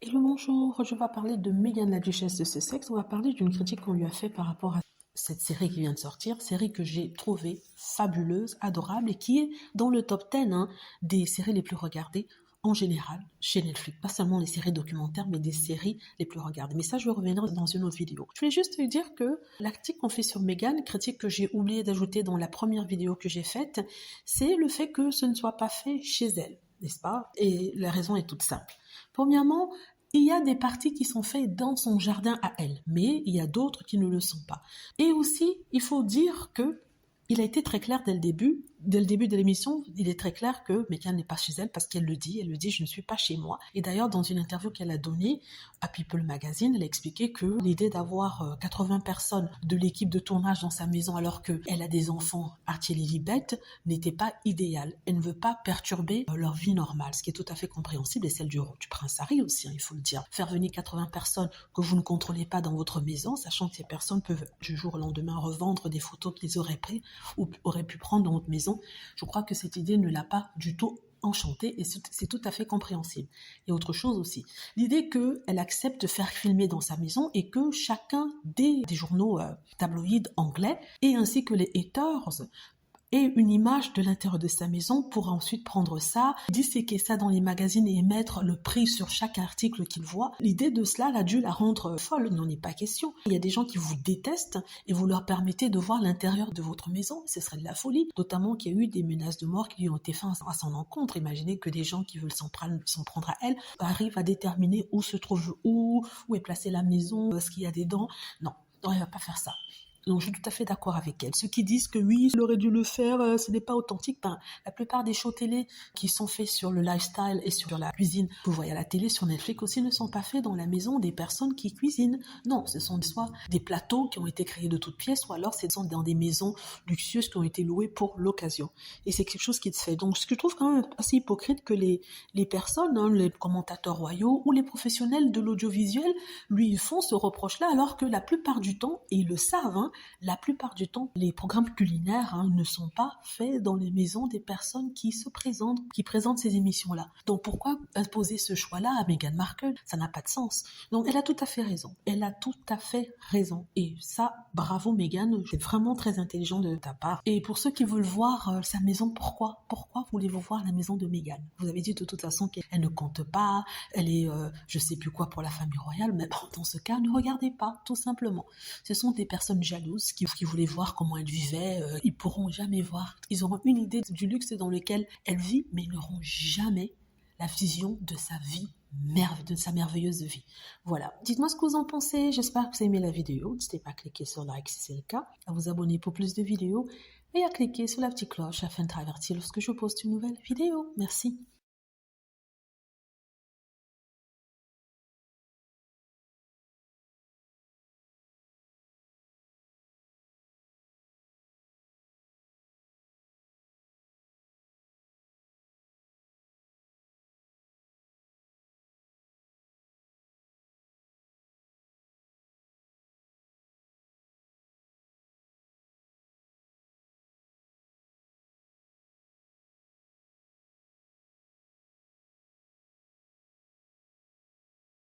Hello, bonjour, je vais parler de Meghan, la duchesse de Sussex. On va parler d'une critique qu'on lui a fait par rapport à cette série qui vient de sortir, série que j'ai trouvée fabuleuse, adorable et qui est dans le top 10 des séries les plus regardées en général chez Netflix. Pas seulement les séries documentaires, mais des séries les plus regardées. Mais ça, je vais revenir dans une autre vidéo. Je voulais juste te dire que la critique qu'on fait sur Meghan, critique que j'ai oublié d'ajouter dans la première vidéo que j'ai faite, c'est le fait que ce ne soit pas fait chez elle, n'est-ce pas? Et la raison est toute simple. Premièrement, il y a des parties qui sont faites dans son jardin à elle, mais il y a d'autres qui ne le sont pas. Et aussi, il faut dire que il a été très clair dès le début de l'émission, il est très clair que Meghan n'est pas chez elle parce qu'elle le dit, je ne suis pas chez moi. Et d'ailleurs, dans une interview qu'elle a donnée à People Magazine, elle a expliqué que l'idée d'avoir 80 personnes de l'équipe de tournage dans sa maison alors qu'elle a des enfants, Archie et Lilibet, n'était pas idéale. Elle ne veut pas perturber leur vie normale, ce qui est tout à fait compréhensible, et celle du prince Harry aussi, il faut le dire. Faire venir 80 personnes que vous ne contrôlez pas dans votre maison, sachant que ces personnes peuvent du jour au lendemain revendre des photos qu'ils auraient prises ou auraient pu prendre dans votre maison, je crois que cette idée ne l'a pas du tout enchantée et c'est tout à fait compréhensible. Et autre chose aussi, l'idée qu'elle accepte de faire filmer dans sa maison et que chacun des journaux tabloïds anglais et ainsi que les haters et une image de l'intérieur de sa maison pour ensuite prendre ça, disséquer ça dans les magazines et mettre le prix sur chaque article qu'il voit. L'idée de cela a dû la rendre folle, il n'en est pas question. Il y a des gens qui vous détestent et vous leur permettez de voir l'intérieur de votre maison, ce serait de la folie. Notamment qu'il y a eu des menaces de mort qui lui ont été faites à son encontre. Imaginez que des gens qui veulent s'en prendre à elle arrivent à déterminer où se trouve où est placée la maison, ce qu'il y a dedans. Non, elle ne va pas faire ça. Donc, je suis tout à fait d'accord avec elle. Ceux qui disent que oui, il aurait dû le faire, ce n'est pas authentique. Ben, la plupart des shows télé qui sont faits sur le lifestyle et sur la cuisine, que vous voyez à la télé, sur Netflix aussi, ne sont pas faits dans la maison des personnes qui cuisinent. Non, ce sont soit des plateaux qui ont été créés de toutes pièces, ou alors ce sont dans des maisons luxueuses qui ont été louées pour l'occasion. Et c'est quelque chose qui se fait. Donc, ce que je trouve quand même assez hypocrite que les personnes, les commentateurs royaux ou les professionnels de l'audiovisuel lui font ce reproche-là, alors que la plupart du temps, et ils le savent, la plupart du temps, les programmes culinaires ne sont pas faits dans les maisons des personnes qui présentent ces émissions-là. Donc pourquoi imposer ce choix-là à Meghan Markle? Ça n'a pas de sens. Donc elle a tout à fait raison. Elle a tout à fait raison. Et ça, bravo Meghan, c'est vraiment très intelligent de ta part. Et pour ceux qui veulent voir sa maison, pourquoi voulez-vous voir la maison de Meghan? Vous avez dit de toute façon qu'elle ne compte pas, elle est je sais plus quoi pour la famille royale, mais bon, dans ce cas, ne regardez pas, tout simplement. Ce sont des personnes jalouses qui voulaient voir comment elle vivait, ils pourront jamais voir. Ils auront une idée du luxe dans lequel elle vit, mais ils n'auront jamais la vision de sa vie, de sa merveilleuse vie. Voilà. Dites-moi ce que vous en pensez. J'espère que vous avez aimé la vidéo. N'hésitez pas à cliquer sur like si c'est le cas, à vous abonner pour plus de vidéos et à cliquer sur la petite cloche afin de être averti lorsque je poste une nouvelle vidéo. Merci.